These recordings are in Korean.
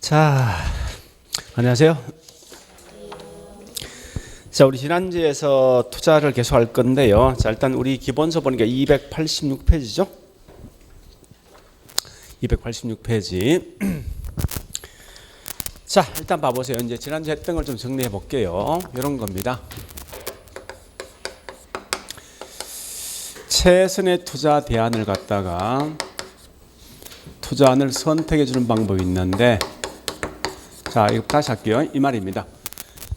자, 안녕하세요. 자, 우리 지난주에서 투자를 계속 할 건데요. 자, 일단 우리 기본서 보니까 286페이지죠. 286페이지. 자, 일단 봐보세요. 이제 지난주 했던 걸 좀 정리해 볼게요. 이런 겁니다. 최선의 투자 대안을 갖다가 투자안을 선택해 주는 방법이 있는데, 자, 이거 다시 할게요. 이 말입니다.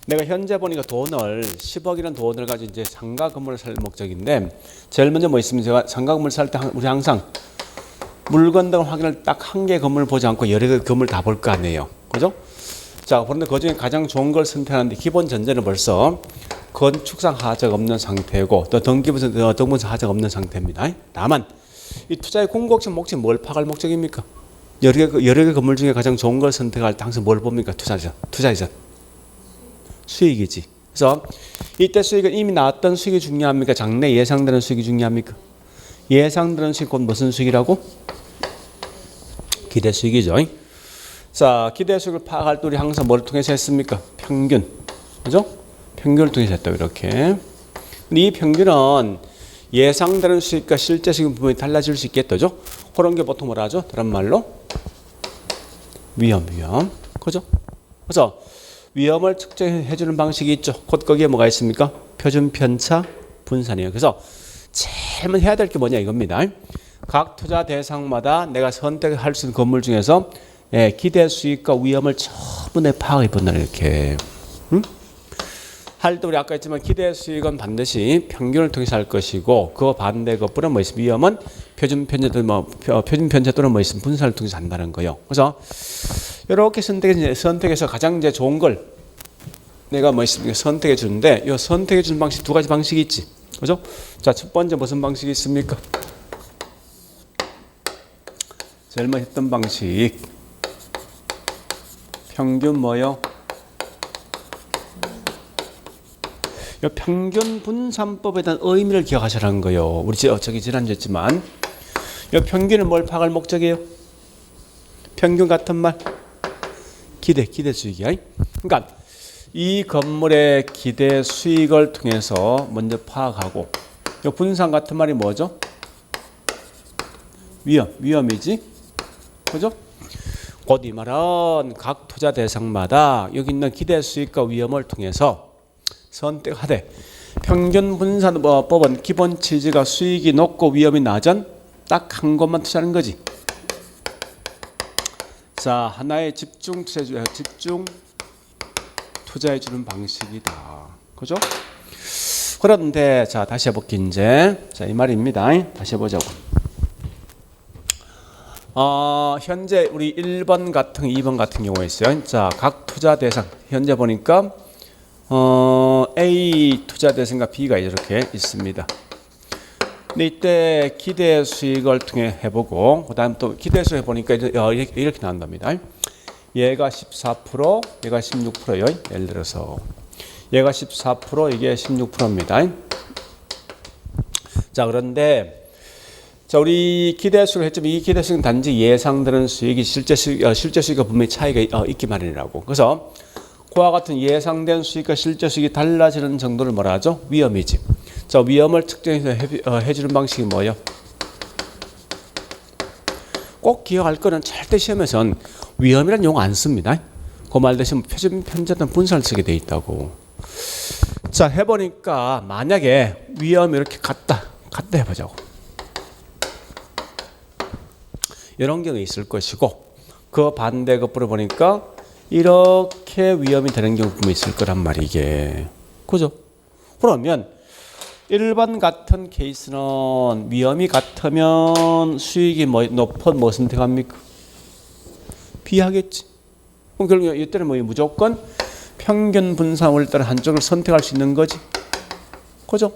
내가 현재 보니까 돈을 10억이라는 돈을 가지고 이제 상가 건물을 살 목적인데, 제일 먼저 뭐 있으면 제가 상가 건물 살 때 우리 항상 물건 등 확인을 딱 한 개 건물을 보지 않고 여러 개 건물 다 볼 거 아니에요. 그죠? 자, 그런데 그 중에 가장 좋은 걸 선택하는데 기본 전제는 벌써 건축상 하자가 없는 상태고 또 등기부상 하자가 없는 상태입니다. 다만 이 투자의 궁극적 목적이 뭘 파악할 목적입니까? 여러 개 건물 중에 가장 좋은 걸 선택할 때 항상 뭘 봅니까? 투자이전. 수익이지. 그래서 이때 수익은 이미 나왔던 수익이 중요합니까? 장래 예상되는 수익이 중요합니까? 예상되는 수익 곧 무슨 수익이라고? 기대 수익이죠. 자, 기대 수익을 파악할 때 우리 항상 뭘 통해서 했습니까? 평균. 그죠? 평균을 통해서 했다, 이렇게. 근데 이 평균은 예상되는 수익과 실제 수익 부분이 달라질 수 있겠죠? 그런 게 보통 뭐라 하죠? 다른 말로 위험. 그죠? 그래서 위험을 측정해 주는 방식이 있죠. 곧 거기에 뭐가 있습니까? 표준 편차 분산이에요. 그래서 제일 먼저 해야 될 게 뭐냐 이겁니다. 각 투자 대상마다 내가 선택할 수 있는 건물 중에서 기대 수익과 위험을 전부 내 파악해 본다, 이렇게. 할 때 우리 아까 했지만 기대 수익은 반드시 평균을 통해서 할 것이고, 그 반대 것보다 뭐 있으면 위험은 표준 편차 또는 뭐 있으면 분산을 통해서 한다는 거예요. 그래서 이렇게 선택해서 가장 이제 좋은 걸 내가 뭐 있습니까? 선택해 주는데, 이 선택해 주는 방식 두 가지 방식이 있지. 그죠? 자, 첫 번째 무슨 방식이 있습니까? 제일 먼저 했던 방식. 평균 뭐요? 이 평균 분산법에 대한 의미를 기억하시라는 거예요. 우리 저기 지난주 했지만 이 평균은 뭘 파악할 목적이에요? 평균 같은 말? 기대 수익이야. 그러니까 이 건물의 기대 수익을 통해서 먼저 파악하고, 이 분산 같은 말이 뭐죠? 위험이지. 그죠? 곧 이 말은 각 투자 대상마다 여기 있는 기대 수익과 위험을 통해서 선택하되, 평균 분산법은 기본 취지가 수익이 높고 위험이 낮은 딱 한 곳만 투자하는 거지. 자, 하나의 집중 투자해 주는 방식이다. 그죠? 그런데 자, 다시 해볼게 이제. 자, 이 말입니다. 다시 해보자고. 현재 우리 1번 같은 2번 같은 경우에 있어요. 자, 각 투자 대상 현재 보니까 A 투자 대상과 B가 이렇게 있습니다. 근데 이때 기대 수익을 통해 해보고, 그 다음 또 기대 수익 해보니까 이렇게 나온답니다. 얘가 14%, 얘가 16%요. 예를 들어서 얘가 14%, 이게 16%입니다. 자, 그런데 자, 우리 기대 수익을 했지만 이 기대 수익은 단지 예상되는 수익이 실제 수익과 분명히 차이가 있기 마련이라고. 그래서 그와 같은 예상된 수익과 실제 수익이 달라지는 정도를 뭐라 하죠? 위험이지. 자, 위험을 측정해서 해주는 방식이 뭐예요? 꼭 기억할 거는 절대 시험에선 위험이라는 용어 안 씁니다. 그 말 대신 표준 편차든 분산을 쓰게 돼 있다고. 자, 해보니까 만약에 위험이 이렇게 같다 해보자고. 이런 경우 있을 것이고, 그 반대 것으로 보니까 이렇게 위험이 되는 경우도 있을 거란 말이 이게. 그죠? 그러면 일반 같은 케이스는 위험이 같으면 수익이 높은 뭐 선택합니까? B 하겠지. 그럼 결국 이때는 뭐 무조건 평균 분산을 따라 한쪽을 선택할 수 있는 거지. 그죠?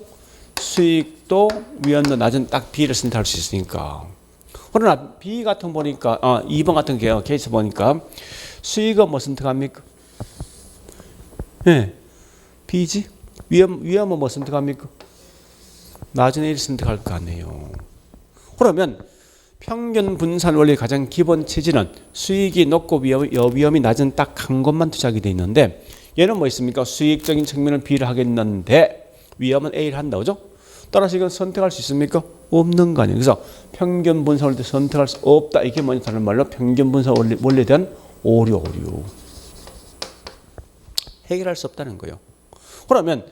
수익도 위험도 낮은 딱 B를 선택할 수 있으니까. 그러나 B 같은 보니까 2번 같은 케이스 보니까 수익은 뭐 선택합니까? 네, B지. 위험은 뭐 선택합니까? 낮은 A를 선택할 거 아니에요. 그러면 평균 분산 원리의 가장 기본 취지는 수익이 높고 위험이 낮은 딱 한 곳만 투자하게 돼 있는데 얘는 뭐 있습니까? 수익적인 측면을 B를 하겠는데 위험은 A를 한다. 그죠? 따라서 이건 선택할 수 있습니까? 없는 거 아니에요. 그래서 평균 분산 원리 선택할 수 없다. 이게 뭐냐 다른 말로 평균 분산 원리에 대한 오류. 해결할 수 없다는 거예요. 그러면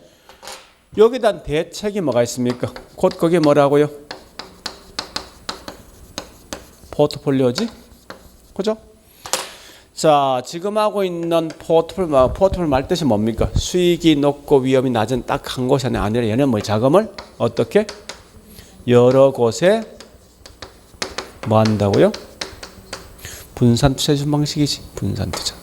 여기에 대한 대책이 뭐가 있습니까? 곧 거기에 뭐라고요? 포트폴리오지? 그죠? 자, 지금 하고 있는 포트폴리오 말 뜻이 뭡니까? 수익이 높고 위험이 낮은 딱 한 곳이 아니라 얘는 뭐 자금을 어떻게? 여러 곳에 뭐 한다고요? 분산 투자 방식이지. 분산 투자.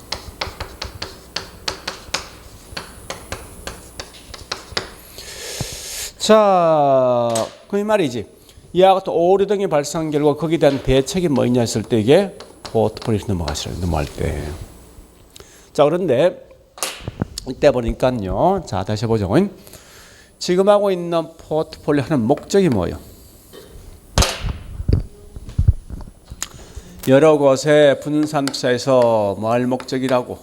자, 그 말이지. 이와 같은 오류 등이 발생한 결과 거기에 대한 대책이 뭐냐 했을 때 이게 포트폴리오 넘어갈 때. 자, 그런데 이때 보니까요. 자, 다시 보죠. 지금 하고 있는 포트폴리오 하는 목적이 뭐예요? 여러 곳에 분산 투자해서 뭐 할 목적이라고?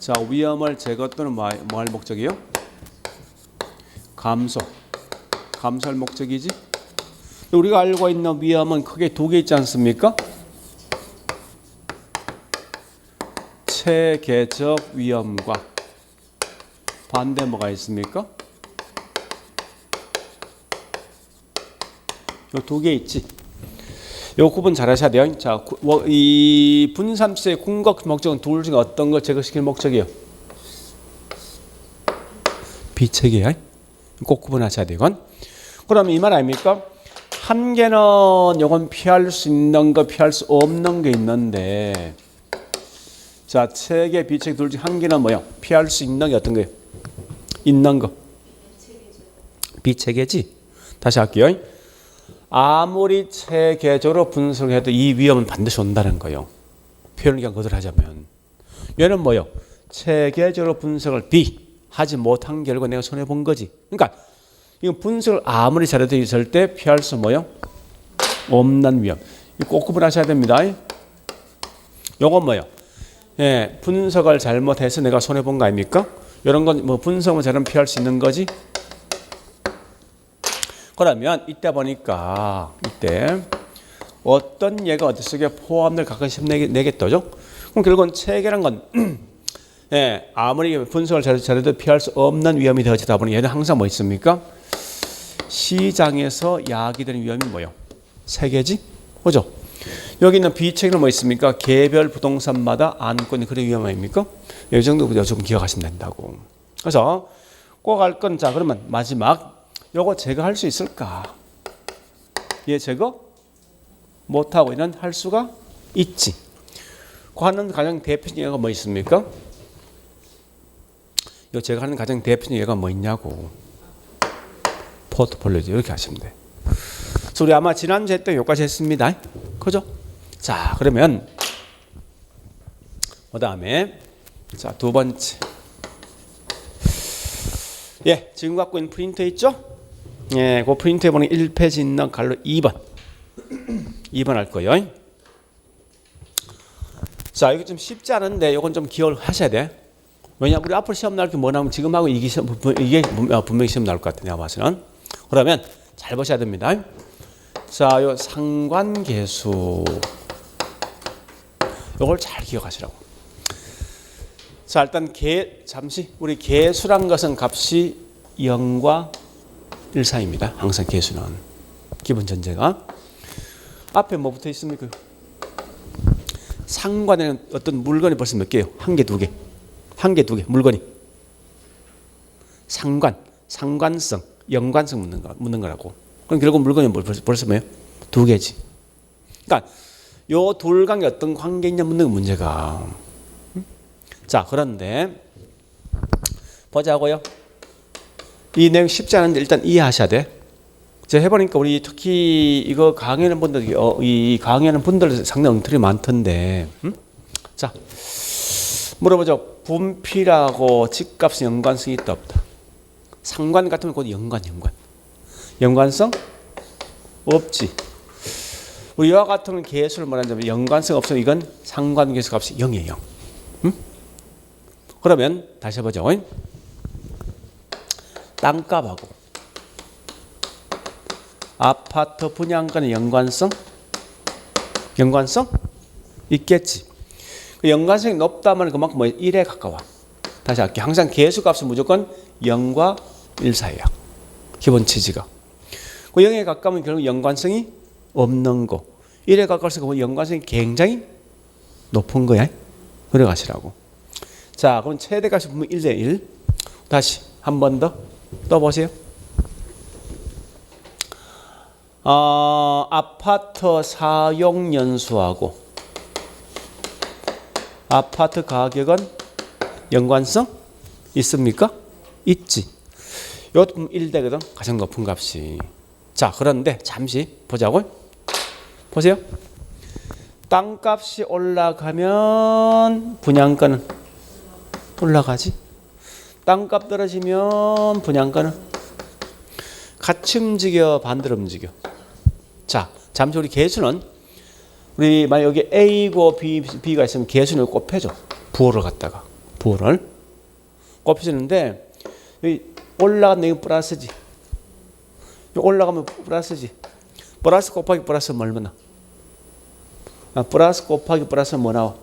자, 위험을 제거 또는 뭐 할 목적이요? 감소할 목적이지. 우리가 알고 있는 위험은 크게 두 개 있지 않습니까? 체계적 위험과 반대 뭐가 있습니까? 요 두 개 있지. 요 구분 잘 하셔야 돼요. 자, 이 분산투자의 궁극 목적은 둘 중에 어떤 걸 제거시킬 목적이에요? 비체계야. 꼭 구분하셔야 되건. 그럼 이 말 아닙니까? 한 개는 요건 피할 수 있는 거, 피할 수 없는 게 있는데, 자, 체계, 비체계 둘 중 한 개는 뭐요? 피할 수 있는 게 어떤 거예요? 있는 거. 비체계지. 다시 할게요. 아무리 체계적으로 분석을 해도 이 위험은 반드시 온다는 거예요. 표현을 그냥 그대로 하자면. 얘는 뭐요? 체계적으로 분석을 하지 못한 결과 내가 손해본 거지. 그러니까 이건 분석을 아무리 잘해도 있을 때 피할 수 뭐요? 없는 위험. 이거 꼭 구분하셔야 됩니다. 요건 뭐요? 예, 분석을 잘못해서 내가 손해본 거 아닙니까? 이런 건 뭐 분석을 잘하면 피할 수 있는 거지. 그러면 이때 보니까 이때 어떤 예가 어디 속에 포함될 가끔씩 내겠다죠? 그럼 결국은 체계란 건 예, 아무리 분석을 잘해도 피할 수 없는 위험이 되어지다 보니 얘는 항상 뭐 있습니까? 시장에서 야기되는 위험이 뭐예요? 세 개지? 그죠? 여기 있는 비체계는 뭐 있습니까? 개별 부동산마다 안고 있는 그런 위험 아닙니까? 이 정도 좀 기억하시면 된다고. 그래서 꼭 알 건, 자, 그러면 마지막 요거 제거할 수 있을까? 얘 제거 못하고 있는 할 수가 있지. 그 하는 가장 대표적인 예가 뭐 있습니까? 요 제가 하는 가장 대표적인 예가 뭐 있냐고. 포트폴리오죠. 이렇게 하시면 돼. 그래서 우리 아마 지난주 했던 여기까지 했습니다. 그죠? 자, 그러면 그 다음에 자, 두 번째. 예, 지금 갖고 있는 프린터 있죠? 예, 그 프린터에 보면 1페이지 있는 갈로 2번. 2번 할 거예요. 자, 이거 좀 쉽지 않은데 이건 좀 기억을 하셔야 돼. 왜냐, 우리 앞으로 시험 나올 게 뭐냐면 지금하고 이게 분명히 시험 나올 것 같아, 내가 봐서는. 그러면 잘 보셔야 됩니다. 자, 요 상관계수. 요걸 잘 기억하시라고. 자, 일단 잠시 우리 계수란 것은 값이 0과 1 사이입니다. 항상 계수는. 기본 전제가. 앞에 뭐 붙어 있습니까? 상관에는 어떤 물건이 벌써 몇 개예요? 한 개, 두 개. 한 개, 두 개, 물건이. 상관성, 연관성 묻는 거라고. 그럼 결국 물건이 벌써 뭐예요? 두 개지. 그러니까 요 둘 간에 어떤 관계 있냐 묻는 거 문제가. 자, 그런데 보자고요. 이 내용 쉽지 않은데 일단 이해하셔야 돼. 제가 해보니까 우리 특히 이거 강의하는 분들, 이 강의하는 분들 상당히 엉터리 많던데. 자, 물어보죠. 분필하고 집값은 연관성이 있다 없다? 상관 같으면 곧 연관성. 없지. 우리 이와 같은 계수를 말하자면 연관성 없으면 이건 상관계수 값이 0이에요. 0. 응? 그러면 다시 해보죠. 땅값하고 아파트 분양가는 연관성 있겠지. 그 연관성이 높다면 그만큼 1에 가까워. 다시 할게. 항상 계수값은 무조건 0과 1 사이야. 기본 취지가. 그 0에 가까우면 결국 연관성이 없는 거. 1에 가까울수록 연관성이 굉장히 높은 거야. 그래 가시라고. 자, 그럼 최대값이 보면 1대 1. 다시 한 번 더 떠보세요. 아파트 사용 연수하고 아파트 가격은 연관성 있습니까? 있지. 이것도 1대거든. 가장 높은 값이. 자, 그런데 잠시 보자고. 보세요. 땅값이 올라가면 분양가는 올라가지. 땅값 떨어지면 분양가는 같이 움직여, 반대로 움직여. 자, 잠시 우리 계수는 우리 만약 여기 A고 B가 있으면 계수를 곱해줘. 부호를 갖다가 부호를 곱해주는데 여기 올라가면 이거 플러스지. 올라가면 플러스지. 플러스 곱하기 플러스는 얼마나? 플러스 곱하기 플러스는 뭐 나와?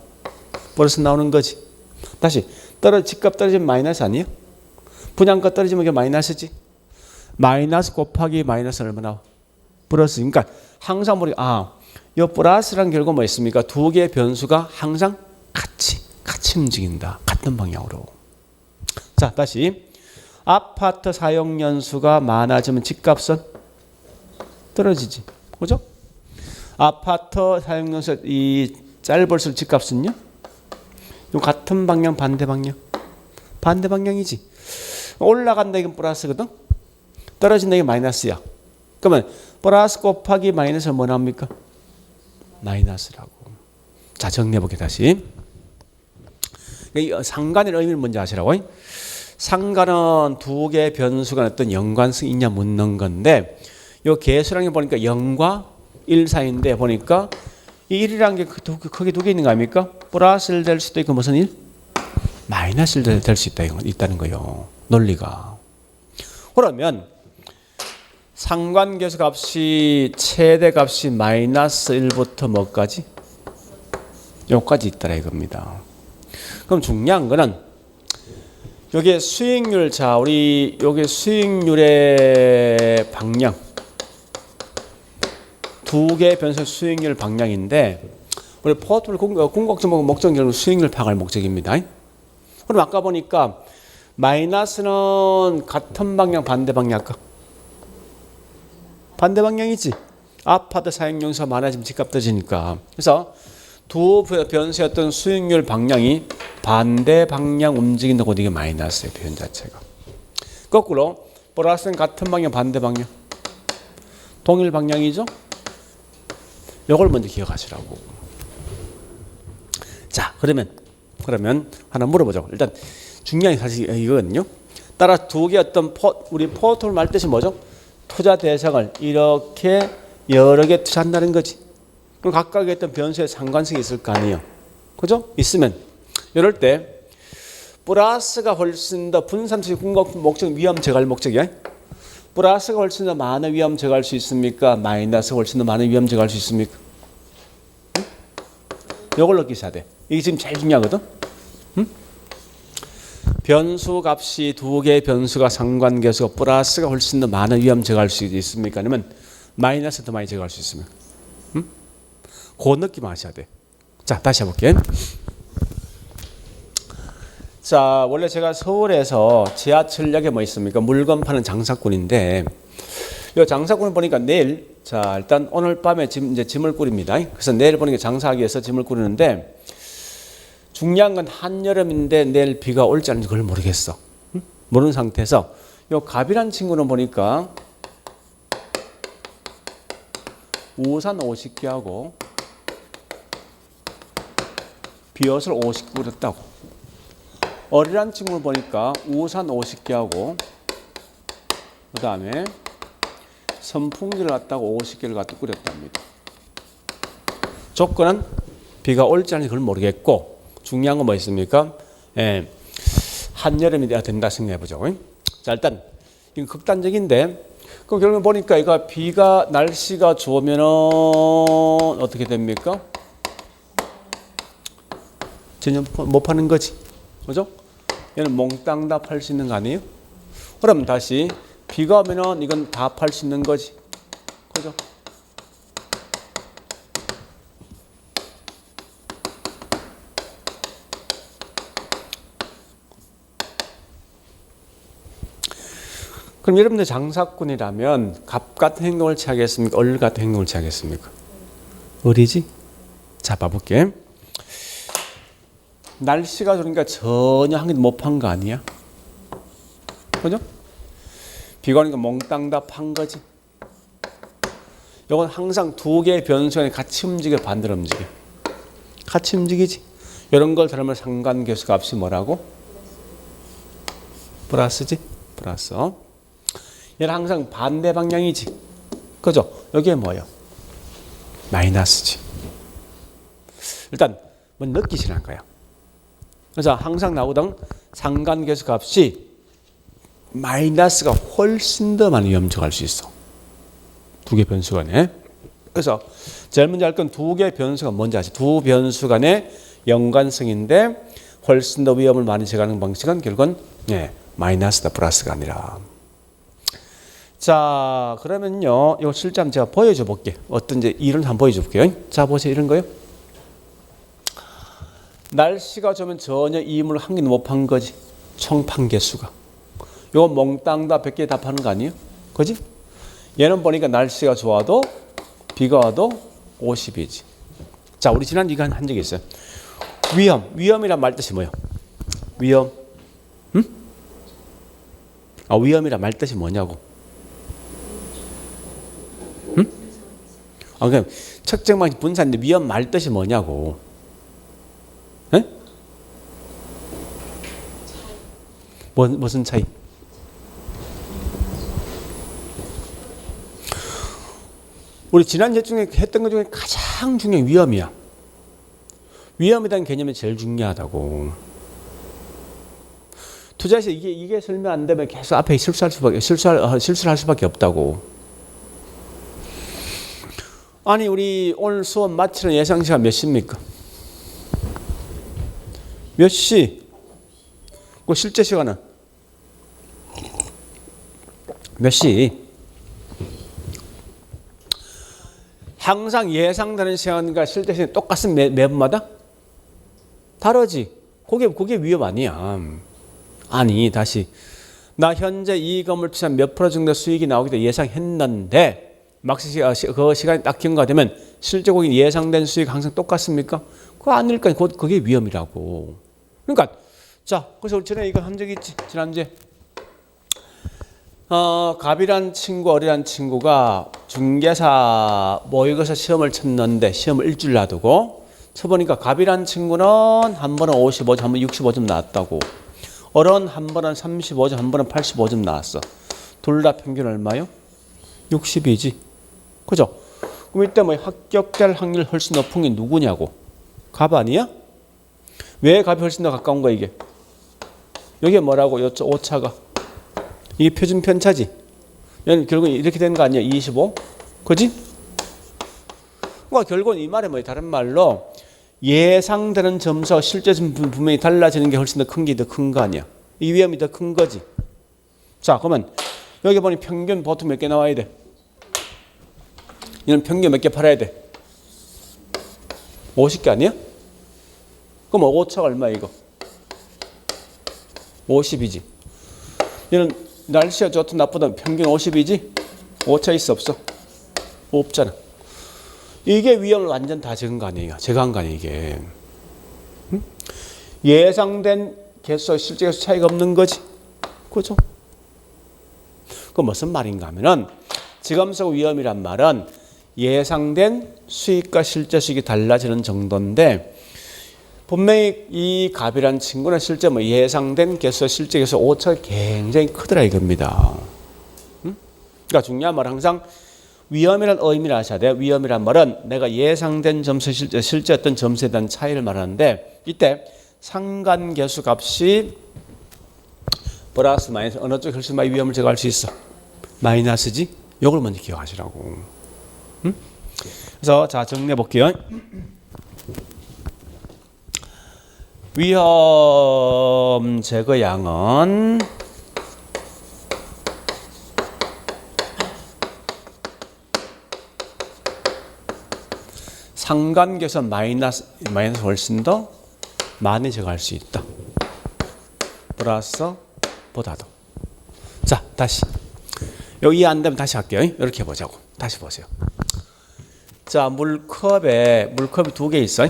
플러스 나오는 거지. 다시 집값 떨어지면 마이너스 아니에요? 분양가 떨어지면 이게 마이너스지. 마이너스 곱하기 마이너스 얼마 나와? 플러스. 그러니까 항상 우리가 이 플러스란 결국 뭐 있습니까? 두 개의 변수가 항상 같이 움직인다. 같은 방향으로. 자, 다시 아파트 사용 연수가 많아지면 집값은 떨어지지. 그죠? 아파트 사용 연수 이 짧을수록 집값은요? 요 같은 방향, 반대 방향. 반대 방향이지. 올라간다 이건 플러스거든. 떨어진다 이게 마이너스야. 그러면 플러스 곱하기 마이너스는 뭐 나옵니까? 마이너스라고. 자, 정리해볼게 다시. 이 상관의 의미를 먼저 아시라고. 상관은 두 개의 변수가 어떤 연관성이 있냐 묻는 건데 이 계수라는 게 보니까 0과 1 사이인데 보니까 이 1이라는 게 크게 두 개 있는 거 아닙니까? 플러스를 될 수도 있고 무슨 1? 마이너스를 될 수 있다는 거예요. 논리가. 그러면 상관계수 값이 최대값이 마이너스 1부터 뭐까지? 여기까지 있더라 이겁니다. 그럼 중요한 거는 여기 수익률, 자 우리 여기 수익률의 방향 두 개의 변수 수익률 방향인데 우리 포트폴리오 궁극적 목적은 결국 수익률 파악할 목적입니다. 그럼 아까 보니까 마이너스는 같은 방향 반대 방향 할까? 반대 방향이지. 아파트 사용용수가 많아지면 집값 떨어지니까. 그래서 두 변수의 어떤 수익률 방향이 반대 방향 움직인다고 이게 마이너스의 표현 자체가. 거꾸로 플러스는 같은 방향 반대 방향. 동일 방향이죠. 이걸 먼저 기억하시라고. 자, 그러면 하나 물어보자고. 일단 중요한 게 사실 이거거든요. 따라 두 개 어떤 우리 포트폴리오 말 뜻이 뭐죠? 투자 대상을 이렇게 여러 개 투자한다는 거지. 그럼 각각의 어떤 변수에 상관성이 있을 거 아니에요. 그죠? 있으면 이럴 때 플러스가 훨씬 더 분산투자 궁극 목적 위험 제거할 목적이야. 플러스가 훨씬 더 많은 위험 제거할 수 있습니까? 마이너스가 훨씬 더 많은 위험 제거할 수 있습니까? 응? 이걸 느끼셔야 돼. 이게 지금 제일 중요하거든. 응? 변수 값이 두 개의 변수가 상관계수가 플러스가 훨씬 더 많은 위험 제거할 수 있습니까? 아니면 마이너스 더 많이 제거할 수 있습니까? 응? 그 느낌 아셔야 돼. 자, 다시 해볼게. 자, 원래 제가 서울에서 지하철역에 뭐 있습니까? 물건 파는 장사꾼인데, 이 장사꾼을 보니까 내일, 자, 일단 오늘 밤에 이제 짐을 꾸립니다. 그래서 내일 보니까 장사하기 위해서 짐을 꾸리는데, 중요한 건 한여름인데 내일 비가 올지 않을지 그걸 모르겠어. 응? 모르는 상태에서, 이 갑이란 친구는 보니까 우산 50개 하고, 비옷을 50개 꾸렸다고. 어리란 친구를 보니까 우산 50개 하고 그 다음에 선풍기를 갖다가 50개를 갖다 끓였답니다. 조건은 비가 올지 아닌지 그걸 모르겠고 중요한 건 뭐 있습니까? 예, 한여름이 돼야 된다 생각해보죠. 자, 일단 이건 극단적인데 그럼 결국 보니까 이거 비가 날씨가 좋으면은 어떻게 됩니까? 전혀 못 파는 거지. 그죠? 얘는 몽땅 다 팔 수 있는 거 아니에요? 그럼 다시 비가 오면은 이건 다 팔 수 있는 거지. 그죠? 그럼 여러분들 장사꾼이라면 갑 같은 행동을 취하겠습니까? 얼 같은 행동을 취하겠습니까? 어리지? 자, 봐볼게. 날씨가 좋으니까 전혀 한 개도 못 판 거 아니야? 그죠? 비가 오니까 몽땅 다 판 거지. 이건 항상 두 개의 변수가 같이 움직여, 반대로 움직여. 같이 움직이지. 이런 걸 들으면 상관계수 값이 뭐라고? 플러스지? 플러스. 얘는 항상 반대 방향이지. 그죠? 여기에 뭐예요? 마이너스지. 일단 뭐 느끼시는 거예요. 그래서 항상 나오던 상관계수 값이 마이너스가 훨씬 더 많이 염적할 수 있어. 두 개 변수 간에. 그래서 제일 먼저 할 건 두 개 변수가 뭔지 아시죠? 두 변수 간의 연관성인데 훨씬 더 위험을 많이 제거하는 방식은 결국은 마이너스다 플러스가 아니라. 자, 그러면요, 이거 실제 한번 제가 보여줘 볼게요. 어떤 이제 이론 한번 보여줘 볼게요. 자, 보세요. 이런 거요. 날씨가 좋으면 전혀 이임을 한 개도 못 판 거지. 총 판 개수가. 이거 몽땅 다 100개 다 파는 거 아니에요? 그지? 얘는 보니까 날씨가 좋아도 비가 와도 50이지. 자, 우리 지난 이거 한 적이 있어요. 위험이란 말 뜻이 뭐예요? 위험. 응? 아, 위험이란 말 뜻이 뭐냐고. 응? 아, 그냥 측정만 분사인데 위험 말 뜻이 뭐냐고. 에? 무슨 차이? 우리 지난주 중에 했던 것 중에 가장 중요한 위험이야. 위험이라는 개념이 제일 중요하다고. 투자에서 이게 설명 안 되면 계속 앞에 실수를 할 수밖에 없다고. 아니, 우리 오늘 수업 마치는 예상 시간 몇 시입니까? 몇 시? 그 실제 시간은 몇 시? 항상 예상되는 시간과 실제 시간이 똑같은 매분마다? 다르지. 그게 위험 아니야. 아니, 다시. 나 현재 이 건물 투자한 몇 프로 정도 수익이 나오기도 예상했는데 그 시간이 딱 경과되면 실제 거기 예상된 수익 항상 똑같습니까? 그거 아닐까? 그게 위험이라고. 그러니까 자, 그래서 우리 전에 이거 한 적이 있지. 지난주에. 갑이란 친구, 어리란 친구가 중개사 모의고사 시험을 쳤는데 시험을 일주일 놔두고 쳐보니까 갑이란 친구는 한 번은 55점, 한 번 65점 나왔다고. 어른 한 번은 35점, 한 번은 85점 나왔어. 둘 다 평균 얼마요? 60이지. 그죠? 그럼 이때 뭐 합격될 확률 훨씬 높은 게 누구냐고. 갑 아니야? 왜 갑이 훨씬 더 가까운 거야, 이게? 여기에 뭐라고? 오차가. 이게 표준 편차지. 얘는 결국은 이렇게 되는 거 아니야? 25? 그지? 그러니까 결국은 이 말이 뭐예요? 다른 말로 예상되는 점수와 실제 점수 분명히 달라지는 게 훨씬 더 큰 게 더 큰 거 아니야? 이 위험이 더 큰 거지. 자, 그러면 여기 보니 평균 보통 몇 개 나와야 돼? 얘는 평균 몇 개 팔아야 돼? 50개 아니야? 그럼 오차가 얼마야 이거? 50이지. 얘는 날씨가 좋든 나쁘든 평균 50이지? 오차 있어 없어? 없잖아. 이게 위험을 완전 다 적은 거 아니에요? 제거한 거 아니에요 이게? 응? 예상된 개수와 실제 개수 차이가 없는 거지. 그죠? 그 무슨 말인가 하면은 지감속 위험이란 말은 예상된 수익과 실제 수익이 달라지는 정도인데 분명히 이 갑이란 친구는 실제 뭐 예상된 개수와 실제 개수 오차가 굉장히 크더라 이겁니다. 응? 그러니까 중요한 말은 항상 위험이란 의미를 아셔야 돼요. 위험이란 말은 내가 예상된 점수 실제 어떤 점수에 대한 차이를 말하는데 이때 상관계수 값이 플러스 마이너스 어느 쪽이 훨씬 많이 위험을 제거할 수 있어? 마이너스지? 이걸 먼저 기억하시라고. 응? 그래서 자 정리해 볼게요. 위험 제거량은 상관계수 마이너스 훨씬 더 많이 제거할 수 있다. 플러스 보다도. 자 다시 여기 안 되면 다시 할게요. 이렇게 해보자고. 다시 보세요. 자 물컵이 두 개 있어요.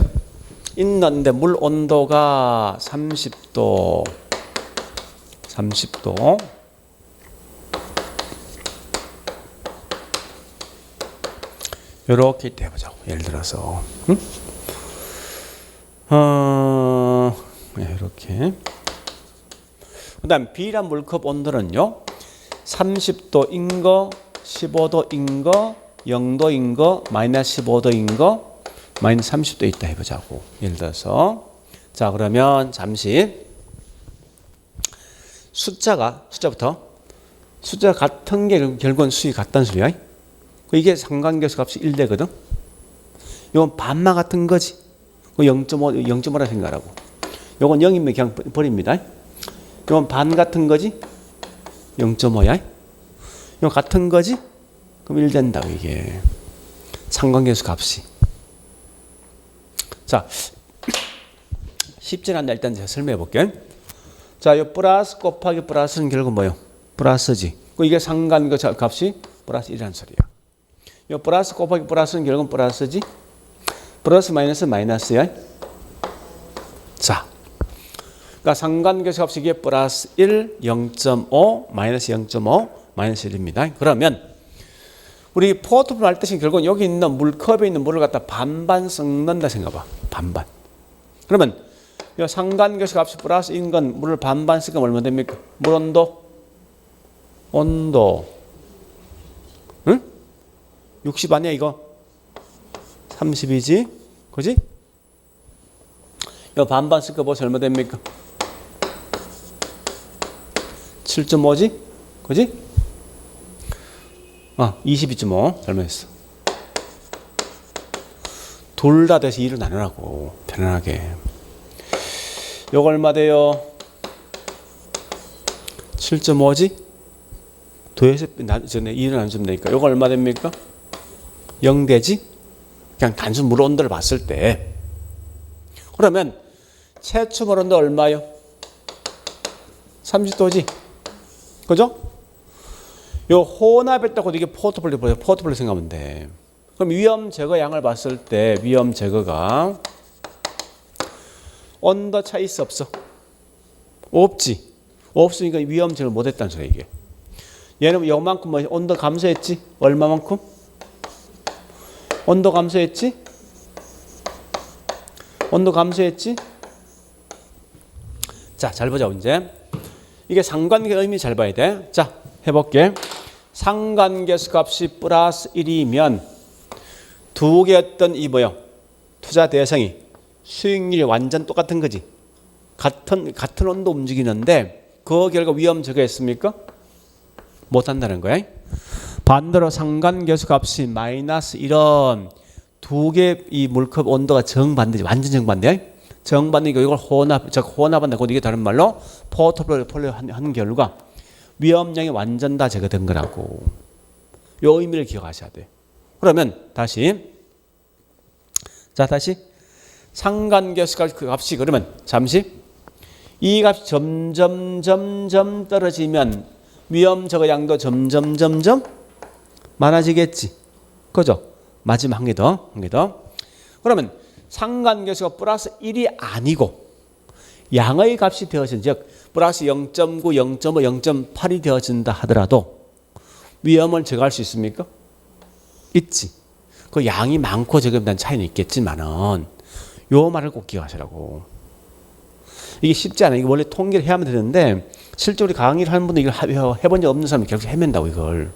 있는데 물 온도가 30도 이렇게 해보자고. 예를 들어서 이렇게. 그 다음 B란 물컵 온도는요 30도인 거, 15도인 거, 0도인 거, 마이너스 15도인 거, 마이너스 30도 있다 해보자고. 예를 들어서 자 그러면 잠시 숫자가 같은 게 결국은 수익이 같다는 소리야. 이게 상관계수 값이 1되거든. 이건 반만 같은 거지. 0.5라 생각하라고. 이건 0이면 그냥 버립니다. 이건 반 같은 거지. 0.5야. 이건 같은 거지. 그럼 1 된다고 이게. 상관계수 값이. 자, 쉽진 않네. 일단 제가 설명해 볼게요. 자, 이 플러스 곱하기 플러스는 결국 뭐예요? 플러스지. 이게 상관계수 값이 플러스 1이라는 소리야. 이 플러스 곱하기 플러스는 결국은 플러스지. 플러스 마이너스 마이너스야. 자, 그러니까 상관계수 값이 이게 플러스 1, 0.5, 마이너스 0.5, 마이너스 1입니다. 그러면 우리 포트풀 할 때 결국은 여기 있는 물컵에 있는 물을 갖다 반반 섞는다 생각해봐. 반반. 그러면 이 상관계수 값이 플러스인 건 물을 반반 섞으면 얼마 됩니까? 물 온도. 응? 60 아니야 이거? 30이지? 그지? 이 반반 섞어보세요. 얼마 됩니까? 7.5지? 그지? 22.5. 얼마 했어? 둘 다 돼서 2를 나누라고. 편안하게. 요거 얼마 돼요? 7.5지? 도에서 전에 2를 나누면 되니까. 요거 얼마 됩니까? 0 되지? 그냥 단순 물 온도를 봤을 때. 그러면 최초 물 온도 얼마요? 30도지? 그죠? 요 혼합했다고 이게 포트폴리오 생각하면 돼. 그럼 위험 제거 양을 봤을 때 위험 제거가 온도 차이 있어 없어? 없지. 없으니까 위험 제거를 못했다는 소리야 이게. 얘는 요만큼 뭐 온도 감소했지? 얼마만큼? 온도 감소했지? 온도 감소했지? 자, 잘 보자 이제. 이게 상관계 의미 잘 봐야 돼. 자, 해볼게. 상관계수 값이 플러스 1이면 두 개였던 이 뭐요? 투자 대상이 수익률이 완전 똑같은 거지. 같은 온도 움직이는데 그 결과 위험 제거했습니까? 못한다는 거야. 반대로 상관계수 값이 마이너스 1은 두 개 이 물컵 온도가 정반대지. 완전 정반대야. 정반대니까 이걸 혼합한다. 이게 다른 말로 포트폴리오 한 결과 위험량이 완전 다 제거된 거라고. 이 의미를 기억하셔야 돼. 그러면 다시 상관계수 값이 그러면 잠시 이 값이 점점 떨어지면 위험 제거 양도 점점 많아지겠지. 그죠? 마지막 한 개 더. 그러면 상관계수가 플러스 1이 아니고 양의 값이 되어진 즉 플러스 0.9, 0.5, 0.8이 되어진다 하더라도 위험을 제거할 수 있습니까? 있지. 그 양이 많고 적음에 대한 차이는 있겠지만은 요 말을 꼭 기억하시라고. 이게 쉽지 않아요. 이게 원래 통계를 해야만 되는데 실제 우리 강의를 하는 분들 이걸 해본 적 없는 사람이 계속 헤맨다고 이걸.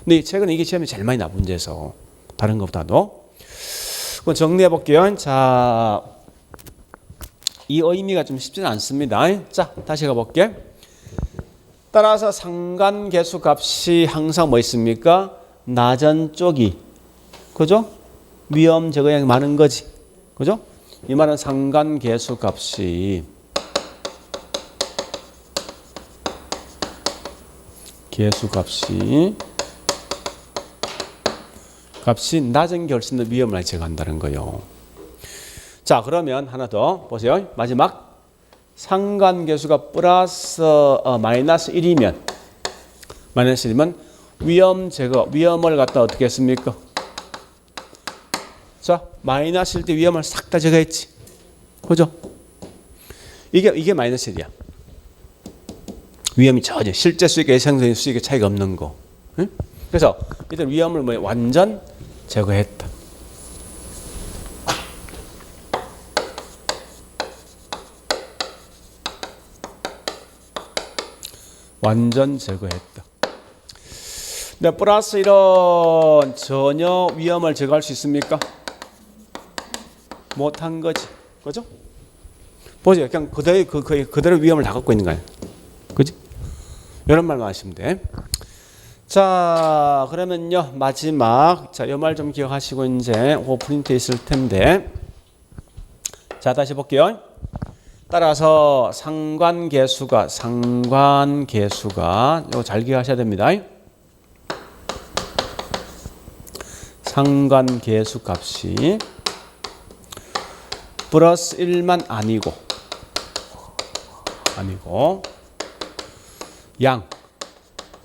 근데 최근에 이게 시험에 제일 많이 나 문제에서 다른 것보다도. 그럼 정리해 볼게요. 자, 이 의미가 좀 쉽지는 않습니다. 자, 다시 가볼게. 따라서 상관계수 값이 항상 뭐 있습니까? 나전 쪽이, 그죠? 위험 제거량이 많은 거지, 그죠? 이 말은 상관계수 값이 값이 낮은 게 훨씬 더 위험을 제거한다는 거예요. 자, 그러면 하나 더 보세요. 마지막 상관계수가 플러스 마이너스 1이면 위험 제거, 위험을 갖다 어떻게 했습니까? 자, 마이너스일 때 위험을 싹 다 제거했지, 그죠? 이게 마이너스 1이야. 위험이 전혀 실제 수익과 예상된 수익의 차이가 없는 거. 응? 그래서 이들 위험을 완전 제거했다. 완전 제거했다. 근데 플러스 이런 전혀 위험을 제거할 수 있습니까? 못한 거지, 그죠? 보세요, 그냥 그대로 위험을 다 갖고 있는 거예요, 그지? 이런 말만 하시면 돼. 자, 그러면요 마지막, 자, 이 말 좀 기억하시고 이제 프린트 있을 텐데, 자, 다시 볼게요. 따라서 상관계수가 이거 잘 기억하셔야 됩니다. 상관계수 값이 플러스 1만 아니고 양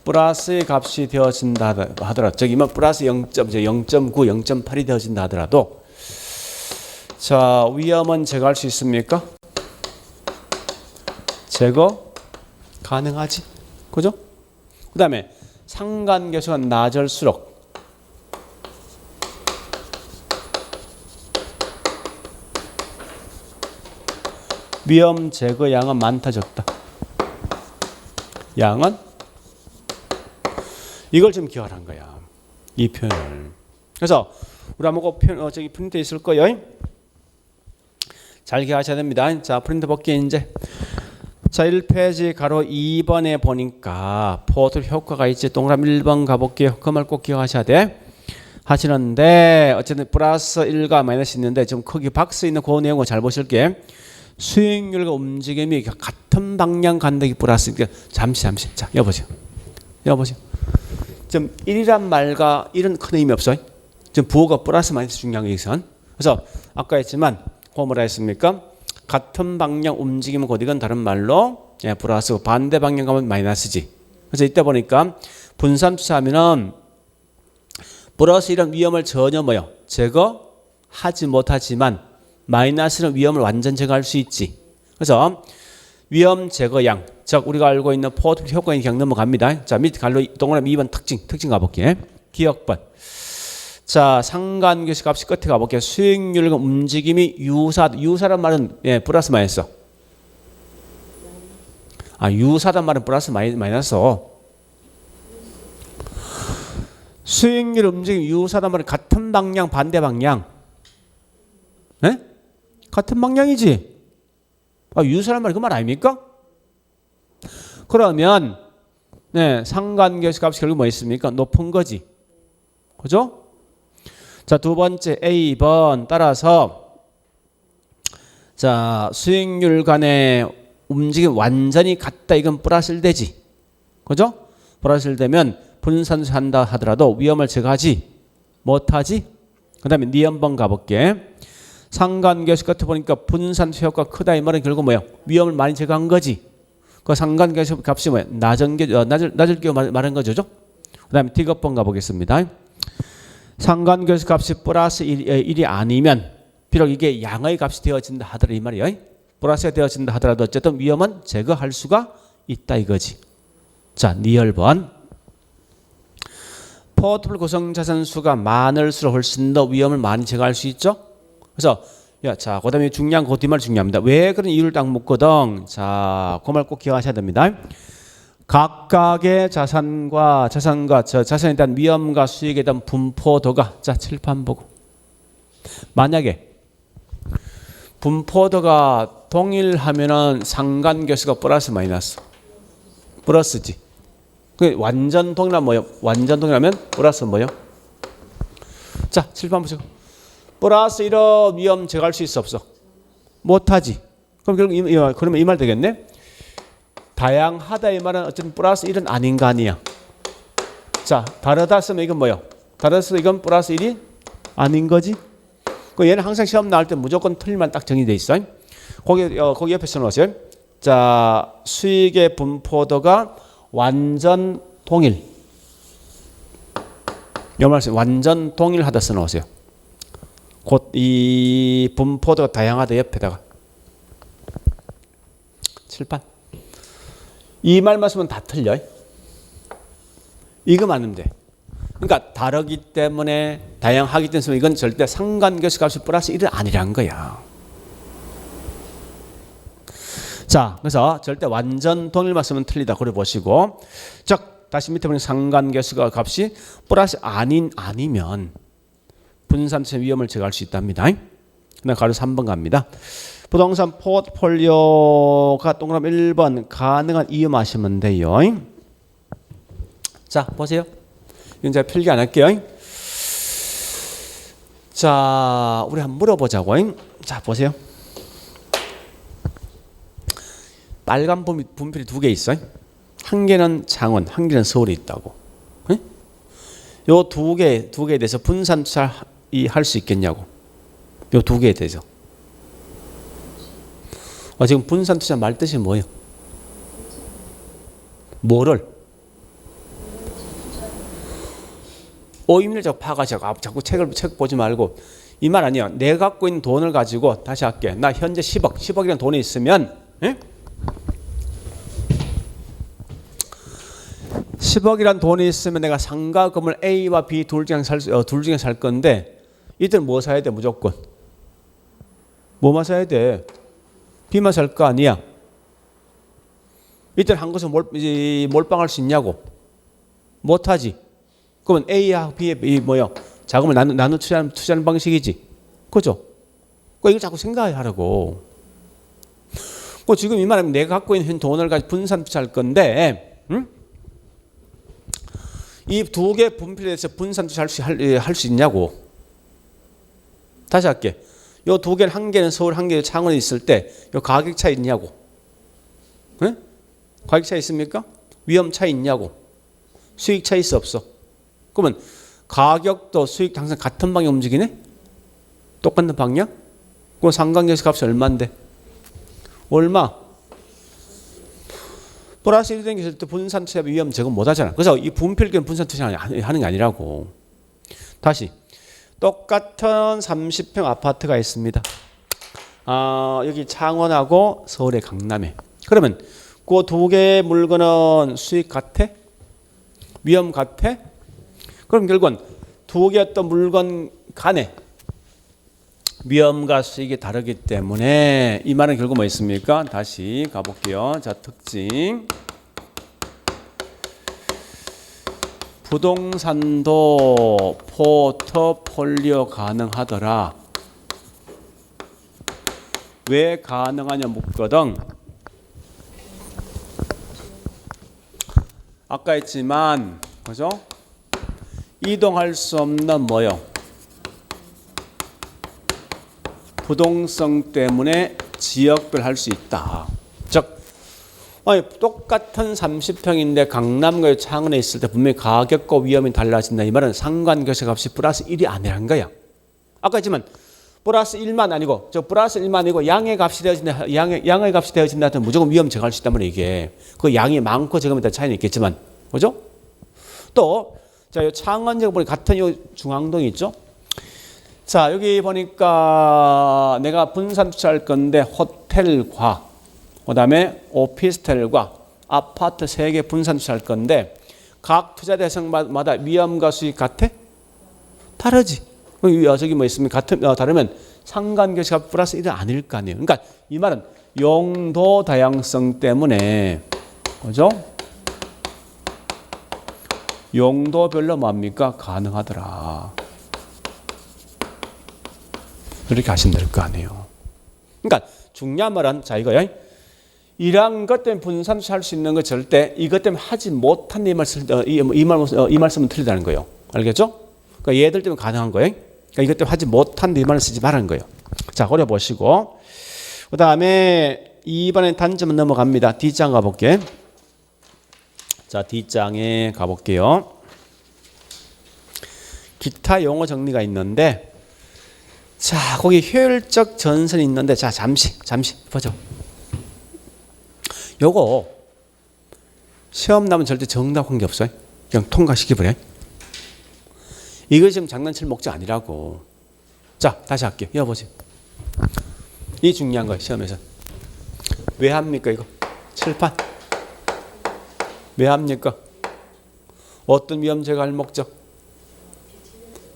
플러스의 값이 되어진다 하더라도, 저기만 플러스 0.9, 0.8이 되어진다 하더라도, 자, 위험은 제거할 수 있습니까? 제거 가능하지, 그죠? 그 다음에 상관계수가 낮을수록 위험 제거 양은 많다 적다? 양은, 이걸 좀 기억하라는 거야, 이 표현을. 그래서 우리 한번 저기 프린트 있을 거예요. 잘 기억하셔야 됩니다. 자, 프린트 볼게요 이제. 자, 1페이지 가로 2번에 보니까 포털 효과가 있지. 동그라미 1번 가볼게요. 그 말 꼭 기억하셔야 돼. 하시는데 어쨌든 플러스 1과 마이너스 있는데 좀 크게 박스 있는 그 내용을 잘 보실게. 수익률과 움직임이 같은 방향 간다기 플러스. 잠시. 자, 여보세요. 좀 1이란 말과 1은 큰 의미 없어요. 좀 부호가 플러스 마이너스 중요한 게 있어. 그래서 아까 했지만 그 뭐라 했습니까? 같은 방향 움직이면 곧 이건 다른 말로 플러스, 반대 방향 가면 마이너스지. 그래서 이때 보니까 분산 투자하면은 플러스 이런 위험을 전혀 제거하지 못하지만 마이너스는 위험을 완전 제거할 수 있지. 그래서 위험 제거량, 즉 우리가 알고 있는 포트폴리오 효과에 그냥 넘어갑니다. 자, 밑 갈로 동그라미 2번 특징 가볼게. 기억번. 자, 상관계수 값이 끝에 가볼게요. 수익률과 움직임이 유사란 말은 플러스 마이너스. 유사란 말은 플러스 마이너스. 수익률 움직임 유사란 말은 같은 방향 반대 방향. 네? 같은 방향이지. 유사란 말이 그 말 아닙니까? 그러면 상관계수 값이 결국 뭐 있습니까? 높은 거지. 그죠? 자, 두 번째 A번 따라서, 자, 수익률 간의 움직임 완전히 같다. 이건 플러스 1 되지. 그죠? 플러스 1 되면 분산한다 하더라도 위험을 제거하지 못하지. 그 다음에 니은번 가볼게. 상관계수 같아 보니까 분산수 효과가 크다. 이 말은 결국 뭐예요? 위험을 많이 제거한 거지. 그 상관계수 값이 뭐예요? 낮을 게 말한 거죠. 그 다음에 D급번 가보겠습니다. 상관계수 값이 플러스 1이 아니면 비록 이게 양의 값이 되어진다 하더라도 이 말이에요. 플러스가 되어진다 하더라도 어쨌든 위험은 제거할 수가 있다 이거지. 자, 니얼번. 포트폴리오 구성 자산 수가 많을수록 훨씬 더 위험을 많이 제거할 수 있죠. 그래서 자, 그다음에 중요한 그 뒷말 중요합니다. 왜 그런 이유를 딱 묻거든. 자, 그 말 꼭 기억하셔야 됩니다. 각각의 자산과 자산에 대한 위험과 수익에 대한 분포도가 자 칠판 보고 만약에 분포도가 동일하면은 상관계수가 플러스 마이너스 플러스지. 그 완전 동일하면 뭐요? 완전 동일하면 플러스 뭐요? 자 칠판 보시고 플러스 이런 위험 제거할 수 있어 없어? 못하지. 그럼 결국 그러면 이 말 되겠네. 다양하다 이 말은 어쨌든 플러스 1은 아닌 거 아니야. 자 다르다 쓰면 이건 뭐요? 다르다 이건 플러스 1이 아닌 거지. 그 얘는 항상 시험 나올 때 무조건 틀리만 딱 정리돼 있어. 거기 옆에 써놓으세요. 자 수익의 분포도가 완전 동일. 이 말씀 완전 동일하다 써놓으세요. 곧 이 분포도가 다양하다 옆에다가 칠판. 이 말만 쓰면 다 틀려. 이거 맞으면 돼. 그러니까 다르기 때문에 다양하기 때문에 이건 절대 상관계수 값이 플러스 1은 아니란 거야. 자, 그래서 절대 완전 동일만 쓰면 틀리다. 그래 보시고, 즉 다시 밑에 보면 상관계수가 값이 플러스 아니면 분산투자 위험을 제거할 수 있답니다. 그다음 가로 3번 갑니다. 부동산 포트폴리오가 동그라미 1번 가능한 이유 하시면 돼요. 자 보세요. 이건 제가 필기 안 할게요. 자 우리 한번 물어보자고. 자 보세요. 빨간 분필이 두 개 있어요. 한 개는 창원, 한 개는 서울에 있다고. 요 두 개에 대해서 분산 투자 할 수 있겠냐고. 요 두 개에 대해서. 지금 분산 투자 말 뜻이 뭐예요? 뭐를? 의미를 자꾸 파가시고 자꾸 책 보지 말고 이 말 아니야. 내가 갖고 있는 돈을 가지고 다시 할게. 나 현재 10억이라는 돈이 있으면 10억이란 돈이 있으면 내가 상가 건물 A와 B 둘 중에 살 건데 이들 뭐 사야 돼 무조건? 뭐만 사야 돼? B만 살 거 아니야. 이들 한 곳에 몰빵할 수 있냐고? 못하지. 그러면 A와 B의 뭐요? 자금을 나눠 투자하는 방식이지. 그죠? 이걸 자꾸 생각하라고. 지금 이 말하면 내가 갖고 있는 돈을 가지고 분산 투자할 건데, 이 두 개 분필에서 분산 투자할 수 있냐고. 다시 할게. 요 두 개는 한 개는 서울, 한 개는 창원에 있을 때 요 가격 차이 있냐고. 네? 가격 차이 있습니까? 위험 차이 있냐고. 수익 차이 있어 없어? 그러면 가격도 수익도 항상 같은 방향 움직이네? 똑같은 방향? 그럼 상관계수 값이 얼마인데? 얼마? 플러스 1이 생겼을 때 분산 투자 위험 제거 못 하잖아. 그래서 이 분필계는 분산 투자 하는 게 아니라고. 다시. 똑같은 30평 아파트가 있습니다. 여기 창원하고 서울의 강남에. 그러면 그 두 개의 물건은 수익 같아? 위험 같아? 그럼 결국은 두 개 어떤 물건 간에 위험과 수익이 다르기 때문에 이 말은 결국 뭐 있습니까? 다시 가볼게요. 자, 특징. 부동산도 포트폴리오 가능하더라. 왜 가능하냐 묻거든. 아까 했지만 그죠? 이동할 수 없는 뭐요? 부동성 때문에 지역별 할 수 있다. 즉 똑같은 30평인데 강남과 창원에 있을 때 분명히 가격과 위험이 달라진다. 이 말은 상관계수 값이 플러스 1이 아니란 거야. 아까 했지만 플러스 1만 아니고 플러스 1만 아니고 양의 값이 되어진다. 양의 값이 되어진다 하면 무조건 위험 제거할 수 있단 말이야. 이게 그 양이 많고 적음에 따라 차이는 있겠지만 그죠? 또 자, 요 창원 지역 보니 같은 요 중앙동이 있죠? 자, 여기 보니까 내가 분산 투자할 건데 호텔과 그다음에 오피스텔과 아파트 3개 분산 투자할 건데 각 투자 대상마다 위험과 수익 같아? 다르지. 저기 뭐 있으면 다르면 상관계수가 플러스 1은 아닐 거 아니에요. 그러니까 이 말은 용도 다양성 때문에 그죠? 용도별로 뭡니까? 가능하더라. 이렇게 하시면 될 거 아니에요. 그러니까 중요한 말은 자 이거요. 이러한 것 때문에 분산할 수 있는 거 절대 이것 때문에 하지 못한 이 말씀은 틀리다는 거예요. 알겠죠? 그러니까 얘들 때문에 가능한 거예요. 그러니까 이것 때문에 하지 못한 이 말을 쓰지 말라는 거예요. 자, 그래 보시고 그 다음에 2번에 단점은 넘어갑니다. D장 가볼게. 자, D장에 가볼게요. 기타 용어 정리가 있는데 자, 거기 효율적 전선이 있는데 자, 잠시 보죠. 요거 시험 나면 절대 정답한 게 없어요. 그냥 통과시켜버려요. 이거 지금 장난칠 목적 아니라고. 자, 다시 할게요. 이거 보세요. 이 중요한 거예요. 시험에서. 왜 합니까 이거? 칠판. 왜 합니까? 어떤 위험 제거할 목적?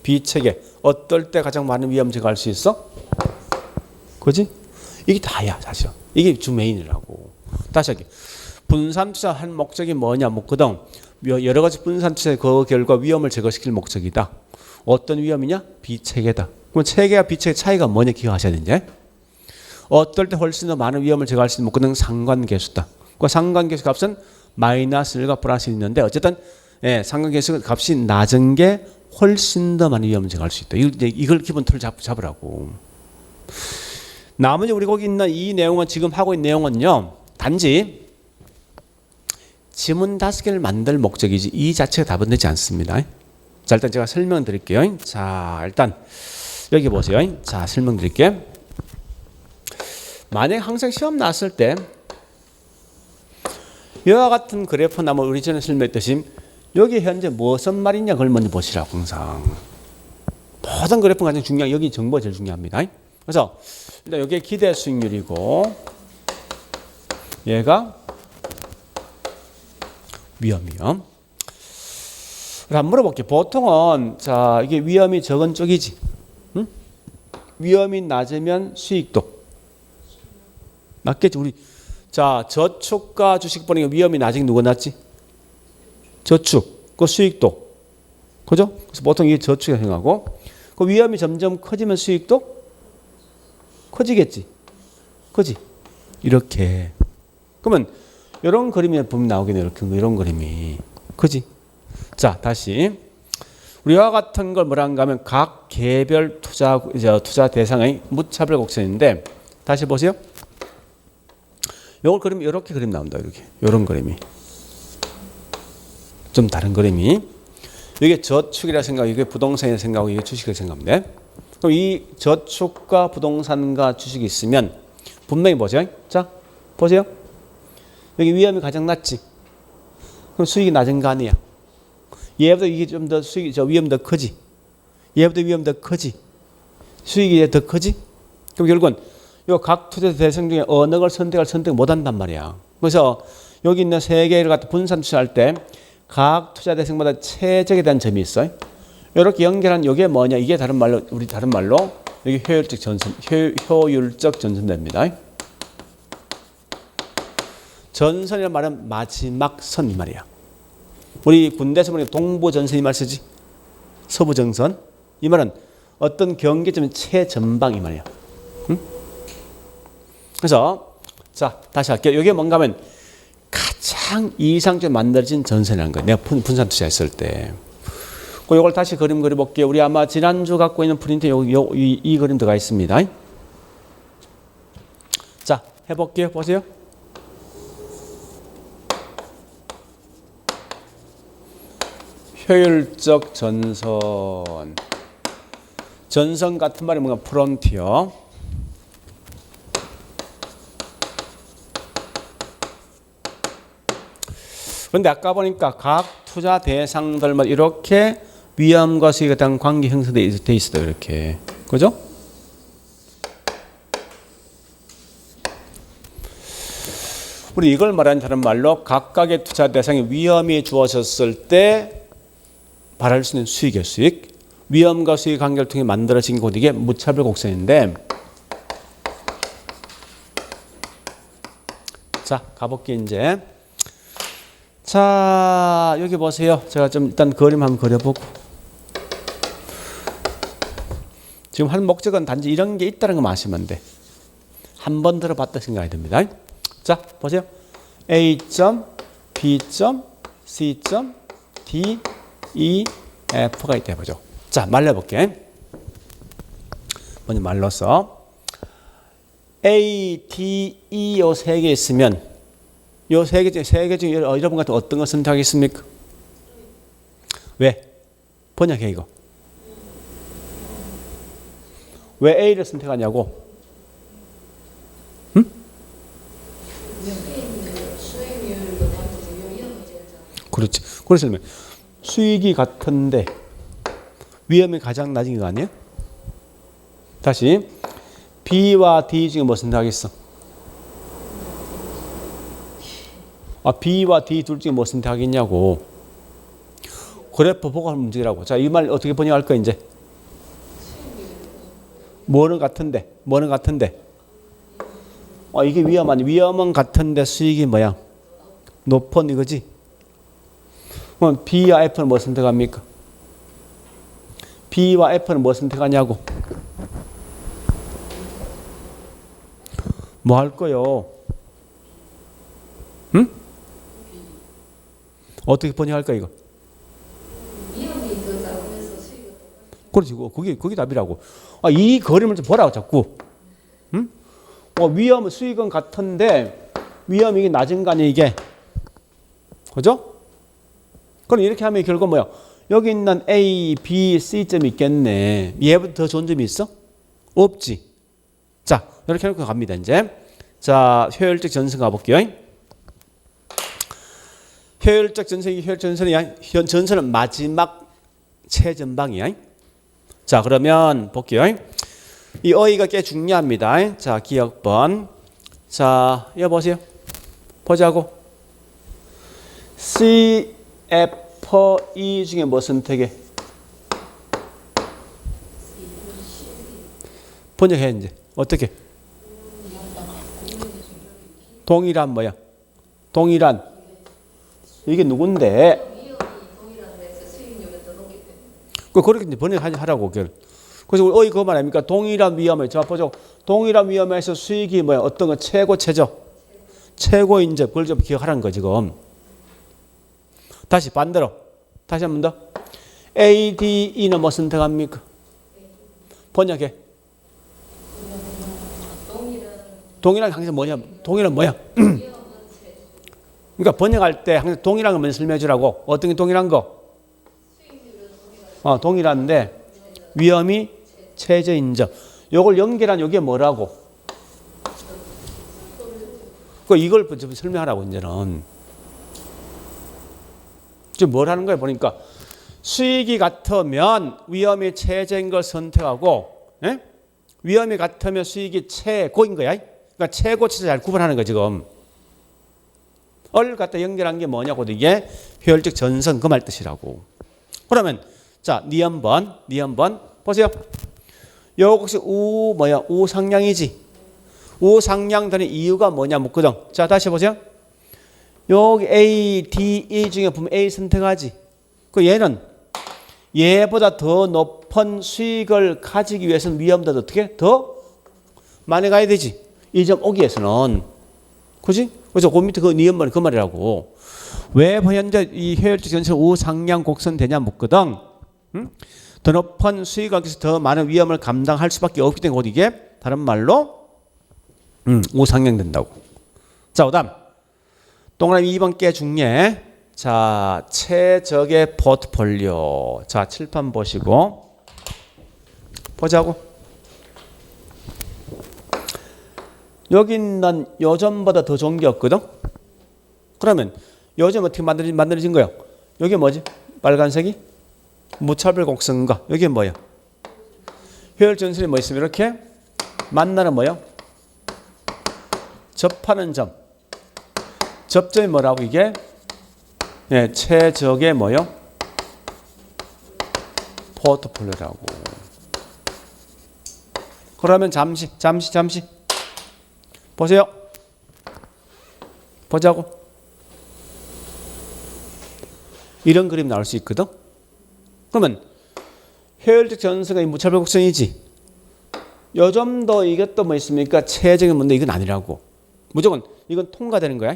비체계. 어떨 때 가장 많은 위험 제거할 수 있어? 그지? 이게 다야 사실. 이게 주 메인이라고. 다시 할게요. 분산 투자할 목적이 뭐냐 묻거든. 여러 가지 분산 투자의 그 결과 위험을 제거시킬 목적이다. 어떤 위험이냐? 비체계다. 그럼 체계와 비체계 차이가 뭐냐 기억하셔야 되는데. 어떨 때 훨씬 더 많은 위험을 제거할 수 있는 목적은 상관계수다. 그 상관계수 값은 마이너스 1과 플러스 1이 있는데 어쨌든 상관계수 값이 낮은 게 훨씬 더 많은 위험을 제거할 수 있다. 이걸 기본 틀을 잡으라고. 나머지 우리 거기 있는 이 내용은 지금 하고 있는 내용은요. 단지 지문 5개를 만들 목적이지 이 자체가 답은 되지 않습니다. 자, 일단 제가 설명드릴게요. 자, 일단 여기 보세요. 자, 설명드릴게요. 만약 항상 시험 나왔을 때 이와 같은 그래프 나면 우리 전에 설명했듯이 여기 현재 무슨 말이냐 그걸 먼저 보시라고 항상. 모든 그래프가 가장 중요한 여기 정보가 제일 중요합니다. 그래서 일단 여기에 기대 수익률이고 얘가 위험. 한번 물어볼게요. 보통은 자 이게 위험이 적은 쪽이지. 응? 위험이 낮으면 수익도 맞겠지. 우리 자 저축과 주식 보니까 위험이 낮은 게 누가 낮지? 저축. 그 수익도. 그죠? 그래서 보통 이게 저축이라고 생각하고 그 위험이 점점 커지면 수익도 커지겠지. 그지? 이렇게. 그러면 이런 그림이 보면 나오겠네. 이런 그림이. 그지? 자, 다시. 우리와 같은 걸 뭐라는가 하면 각 개별 투자 대상의 무차별 곡선인데 다시 보세요. 요걸 그림 이렇게 그림 나온다. 이렇게. 요런 그림이. 좀 다른 그림이. 이게 저축이라 생각하고 이게 부동산이라 생각하고 이게 주식이라 생각하면 그럼 이 저축과 부동산과 주식이 있으면 분명히 보세요. 자, 보세요. 여기 위험이 가장 낮지. 그럼 수익이 낮은 거 아니야. 얘보다 이게 좀 더 수익이 위험 더 크지. 얘보다 위험 더 크지. 수익이 더 크지. 그럼 결국은 요 각 투자 대상 중에 어느 걸 선택을 못 한단 말이야. 그래서 여기 있는 세 개를 갖다 분산 투자할 때 각 투자 대상마다 최적에 대한 점이 있어요. 이렇게 연결한 이게 뭐냐? 이게 다른 말로 여기 효율적 전선됩니다. 전선이란 말은 마지막 선 이 말이야. 우리 군대에서 보니까 동부전선 이 말 쓰지. 서부정선. 이 말은 어떤 경계점의 최전방 이 말이야. 응? 그래서 자 다시 할게요. 이게 뭔가 하면 가장 이상적으로 만들어진 전선이라는 거예요. 내가 분산 투자했을 때. 이걸 다시 그림 그려볼게요. 우리 아마 지난주 갖고 있는 프린트에 이 그림 들어가 있습니다. 자 해볼게요. 보세요. 효율적 전선. 전선 같은 말이 뭔가 프론티어. 그런데 아까 보니까 각 투자 대상들만 이렇게 위험과 수익에 대한 관계 형성돼 있어요. 이렇게. 그죠? 우리 이걸 말하는 다른 말로 각각의 투자 대상에 위험이 주어졌을 때 발할 수 있는 수익의 수익, 위험과 수익 관계를 통해 만들어진 것 이게 무차별 곡선인데 자 가볼게 이제 자, 여기 보세요. 제가 좀 일단 그림 한번 그려보고. 지금 할 목적은 단지 이런 게 있다는 것만 아시면 돼. 한 번 들어봤다 생각이 듭니다. 자, 보세요. A 점, B 점, C 점, D, E, F가 있다 해보죠. 자, 말려볼게. 먼저 말로써 A, D, E 요 세 개 있으면 요 세 개 중에 여러분 같은 어떤 거 선택하겠습니까? 왜? 번역해 이거. 왜 A를 선택하냐고? 응? 그렇지. 그래서 수익이 같은데 위험이 가장 낮은 거 아니에요? 다시 B와 D 중에 뭐 선택하겠어? B와 D 둘 중에 뭐 선택하겠냐고. 그래프 보고 하는 문제라고. 자, 이 말 어떻게 번역할 거야 이제? 뭐는 같은데? 이게 위험은 같은데 수익이 뭐야? 높은 이거지? 그럼 B와 F는 뭐 선택합니까? B와 F는 뭐 선택하냐고? 뭐 할 거요? 응? 어떻게 번역할 거야 이거? 그렇지, 그게 답이라고. 이 그림을 좀 보라고 자꾸. 응? 위험 수익은 같은데 위험이 이게 낮은 거 아니야 이게? 그죠? 그럼 이렇게 하면 결국 뭐야? 여기 있는 A, B, C 점이 있겠네. 얘보다 더 좋은 점이 있어? 없지. 자, 이렇게 해놓고 갑니다 이제. 자, 효율적 전선 가볼게요. 효율적 전선은 마지막 최전방이야. 자, 그러면 볼게요. 이 어휘가 꽤 중요합니다. 자, 기억번. 자, 이거 보세요. 보자고. C, F, E 중에 뭐 선택해? 번역해 이제. 어떻게? 동일한 뭐야? 동일한. 이게 누군데? 그렇게 이제 번역하라고. 그래서 우리 그거 말 아닙니까? 동일한 위험에. 자, 보죠. 동일한 위험에서 수익이 뭐야? 어떤 거? 최고, 최저. 최고인 점. 그걸 좀 기억하라는 거, 지금. 다시 반대로. 다시 한 번 더. A, D, E는 뭐 선택합니까? 번역해. 동일한 항상 뭐냐? 동일한 뭐야? 그러니까 번역할 때 항상 동일한 것만 설명해 주라고. 어떤 게 동일한 거? 동일한데 위험이 최저인점. 요걸 연결한 요게 뭐라고? 이걸 좀 설명하라고 이제는. 지금 뭘 하는 거야 보니까 수익이 같으면 위험이 최저인 걸 선택하고, 예? 위험이 같으면 수익이 최고인 거야. 그러니까 최고 최저 잘 구분하는 거 지금. 을 갖다 연결한 게 뭐냐고. 이게 효율적 전선 그 말 뜻이라고. 그러면 자, 니 한번 보세요. 요것이 우상향이지. 우상향 되는 이유가 뭐냐 묻거든. 자, 다시 보세요. 여기 A, D, E 중에 보면 A 선택하지. 그 얘는 얘보다 더 높은 수익을 가지기 위해서는 위험도 어떻게 더 많이 가야 되지. 이 점 오기 위해서는. 그지? 그래서 그 밑에 그 니은만 그 말이라고. 왜 현재 이 효율적 전선 우상향 곡선 되냐 묻거든. 응? 더 높은 수익을 하기 위해서 더 많은 위험을 감당할 수밖에 없기 때문에 곧 이게 다른 말로 우상향 된다고. 자, 그다음 동그라미 2번 께 중에 자, 최적의 포트폴리오. 자, 칠판 보시고 보자고. 여기 있는 요즘보다 더 좋은 게 없거든. 그러면 요즘 어떻게 만들어진 거예요? 여기 뭐지? 빨간색이 무차별 곡선과 여기 뭐야? 효율 전선이 뭐 있으면 이렇게 만나는 뭐야? 접하는 점. 접점이 뭐라고 이게? 예, 최적의 뭐요? 포트폴리오라고. 그러면 잠시 보세요. 보자고. 이런 그림 나올 수 있거든. 그러면 효율적 전선가 이 무차별 곡선이지. 요 점도 이것도 뭐 있습니까? 최적인 문제 이건 아니라고. 무조건 이건 통과되는 거야.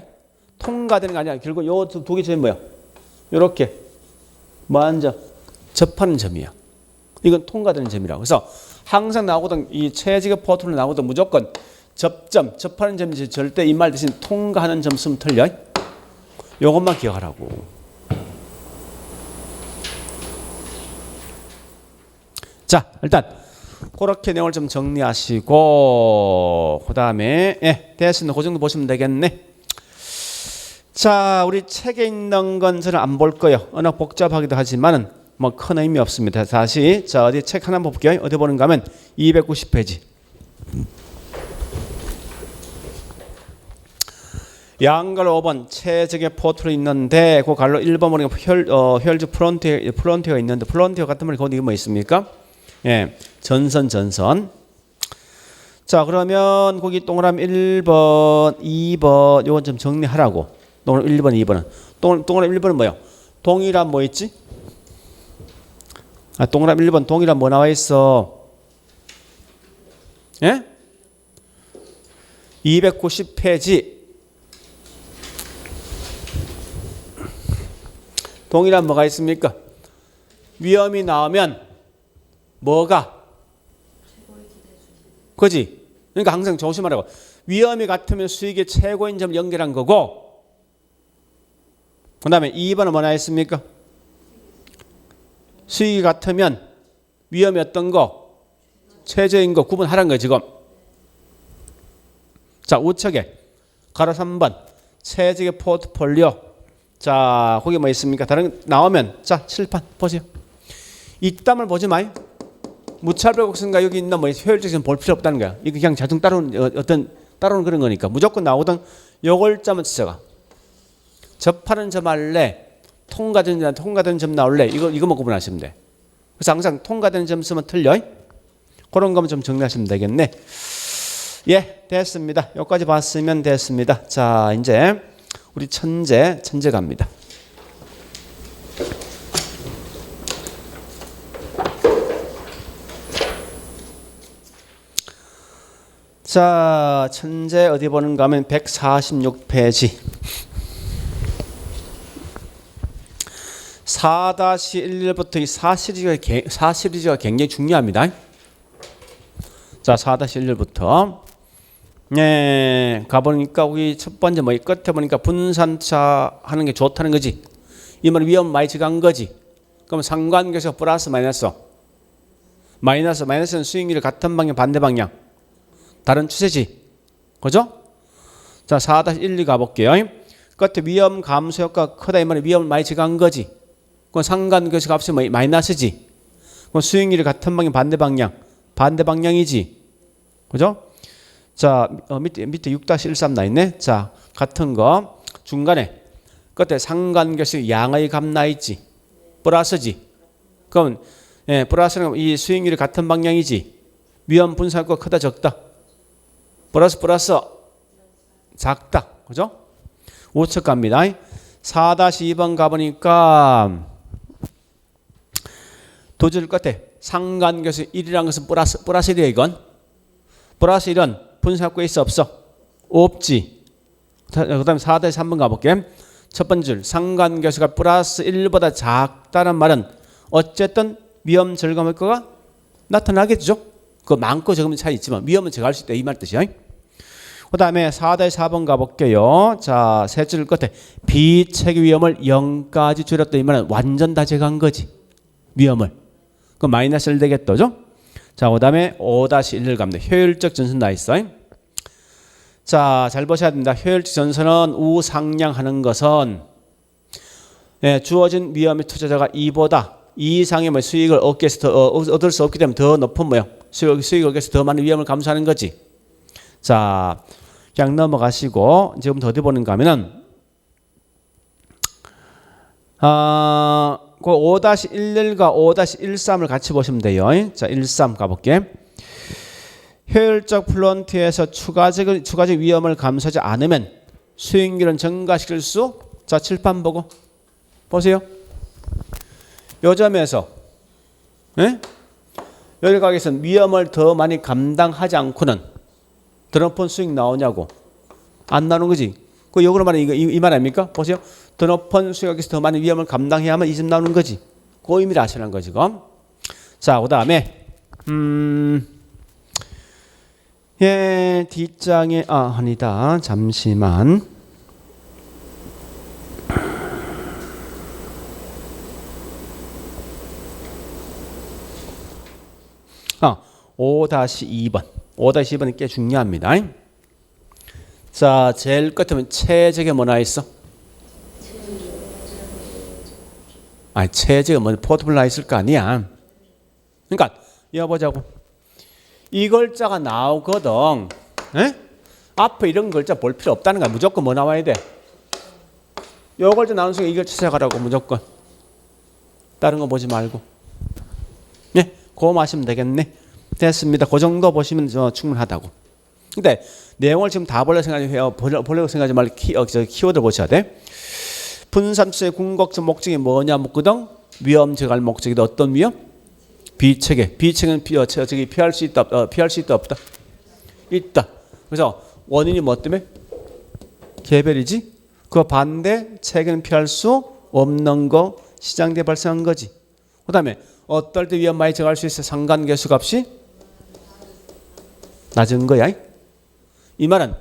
통과되는 거 아니야. 결국 요 두 개 점이 뭐야? 요렇게 뭐하는 점? 접하는 점이야. 이건 통과되는 점이라고. 그래서 항상 나오거든 이 최적의 포트로 나오거든 무조건 접점, 접하는 점이지 절대 이 말 대신 통과하는 점 쓰면 틀려. 요것만 기억하라고. 자, 일단 그렇게 내용을 좀 정리하시고 그 다음에 됐습니다. 그 정도 보시면 되겠네. 자, 우리 책에 있는 건 저는 안 볼 거예요. 워낙 복잡하기도 하지만은 뭐 큰 의미 없습니다. 다시 자 어디 책 하나 볼게요. 어디 보는가 하면 290페이지. 양갈로 5번 최적의 포트로 있는데 그 갈로 1번 보니까 효율적 플런티어가 있는데 플런티어 같은 말이 거기 뭐 있습니까? 예, 전선. 자, 그러면 거기 동그라미 1번, 2번 요건 좀 정리하라고. 동그라미 1번, 2번은. 동그라미 1번은 뭐예요? 동일한 뭐 있지? 아, 동그라미 1번 동일한 뭐 나와 있어? 예? 290페이지. 동일한 뭐가 있습니까? 위험이 나오면 뭐가? 그지? 그러니까 항상 조심하라고. 위험이 같으면 수익의 최고인 점 연결한 거고 그 다음에 2번은 뭐나 했습니까? 수익이 같으면 위험이 어떤 거? 최저인 거 구분하라는 거예요 지금. 자, 우측에 가로 3번 최적의 포트폴리오. 자, 거기 뭐 있습니까? 다른 거 나오면 자 칠판 보세요. 이땀을 보지 마요. 무차별 곡선과 여기 있는 뭐 효율적인 볼 필요 없다는 거야. 이거 그냥 자동 따라오는 따라오는 그런 거니까 무조건 나오던 요걸 짜면 치자가. 접하는 점 할래? 통과되는 점 나올래? 이거만 구분하시면 돼. 그래서 항상 통과되는 점 쓰면 틀려. 그런 거만 좀 정리하시면 되겠네. 예, 됐습니다. 여기까지 봤으면 됐습니다. 자, 이제 우리 천재 갑니다. 자, 천재 어디 보는가 하면 146페이지. 4-11부터 이 4시리즈가 굉장히 중요합니다. 자, 4-11부터. 네, 가보니까 우리 첫 번째 뭐 끝에 보니까 분산차 하는 게 좋다는 거지. 이 말은 위험 많이 증가한 거지. 그럼 상관계에서 플러스 마이너스는 수익률이 같은 방향 반대 방향. 다른 추세지. 그죠? 자, 4-1, 2 가볼게요. 끝에 위험 감소 효과가 크다 이 말은 위험을 많이 증가한 거지. 그건 상관계에서 값이 마이너스지. 그건 수익률이 같은 방향 반대 방향이지. 그죠? 자, 밑에 6-13 나 있네. 자, 같은 거 중간에 끝에 상관계에서 양의 값 나 있지. 플러스지. 그럼 플러스는 이 수익률이 같은 방향이지. 위험 분산 효과가 크다 적다. 플러스 작다. 그죠? 우측 갑니다. 4-2번 가보니까 두 줄 끝에 상관계에서 1이라는 것은 플러스 1이야 이건. 플러스 1은 분산효과 있어 없어? 없지. 그 다음에 4-3번 가볼게. 첫 번째 줄 상관계수가 플러스 1보다 작다는 말은 어쨌든 위험 절감 효과가 나타나겠죠. 그 많고 적으면 차이 있지만 위험은 제거할 수 있다 이 말 뜻이야. 그 다음에 4-4번 가볼게요. 자, 세 줄 끝에 비체계 위험을 0까지 줄였다 이 말은 완전 다 제거한 거지. 위험을. 그 마이너스 1 되겠죠. 자, 그 다음에 5-1을 갑니다. 효율적 전선 나 있어. 자, 잘 보셔야 됩니다. 효율적 전선은 우상향하는 것은 주어진 위험의 투자자가 2보다 2 이상의 수익을 얻을 수 없기 때문에 더 높은 수익을 얻기 위해서 더 많은 위험을 감수하는 거지. 자, 그냥 넘어가시고 지금 더 어디 보는가 하면은 그 5-11과 5-13을 같이 보시면 돼요. 자, 13 가볼게. 효율적 플런트에서 추가적 위험을 감수하지 않으면 수익률은 증가시킬 수. 자, 칠판 보고 보세요. 요 점에서 예? 여기 가게에서는 위험을 더 많이 감당하지 않고는 더 높은 수익 나오냐고. 안 나오는 거지. 그 역으로 말하면 이 말 아닙니까? 보세요. 더 높은 수익에서 더 많은 위험을 감당해야 하면 이 점 나오는 거지. 그 의미를 아시는 거지. 지금. 자, 그 다음에 예, 뒷장에 아니다. 잠시만. 5-2번. 5-2번은 꽤 중요합니다. 자, 제일 끝에는 최적에 뭐 나와 있어? 아니, 최적에 뭐 포트블 나와 있을 거 아니야. 그러니까 이거 보자고. 이 글자가 나오거든. 에? 앞에 이런 글자 볼 필요 없다는 거야. 무조건 뭐 나와야 돼? 요 글자 나오는 순간 이걸 찾아가라고 무조건. 다른 거 보지 말고. 네, 그거 마시면 되겠네. 됐습니다. 그 정도 보시면 충분하다고. 근데 내용을 지금 다 보려고 생각하지 말고 키워드 보셔야 돼. 분산수의 궁극적 목적이 뭐냐 묻거든. 위험 제거할 목적이다. 어떤 위험? 비체계. 비체계는 저기 피할 수 있다. 피할 수 있다 없다. 있다. 그래서 원인이 뭐 때문에? 개별이지. 그 반대 체계는 피할 수 없는 거. 시장대 발생한 거지. 그 다음에 어떨 때 위험 많이 제거할 수 있어? 상관계수 값이 낮은 거야. 이 말은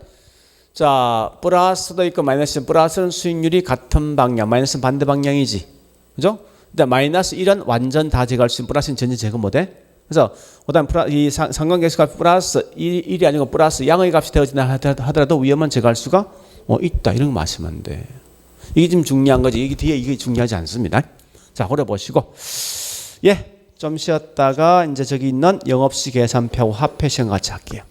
자 플러스도 있고 마이너스. 플러스는 수익률이 같은 방향, 마이너스는 반대 방향이지. 그죠? 근데 마이너스 1은 완전 다 제거할 수 있는, 플러스는 전혀 제거 못해. 그래서 그다음 이 상관계수 값이 플러스 1이 아니고 플러스 양의 값이 되어진다 하더라도 위험은 제거할 수가 있다. 이런 거 마시면 돼. 이게 좀 중요한 거지. 이게 뒤에 이게 중요하지 않습니다. 자, 그래 보시고 예, 좀 쉬었다가 이제 저기 있는 영업시 계산표하고 합해 시험 같이 할게요.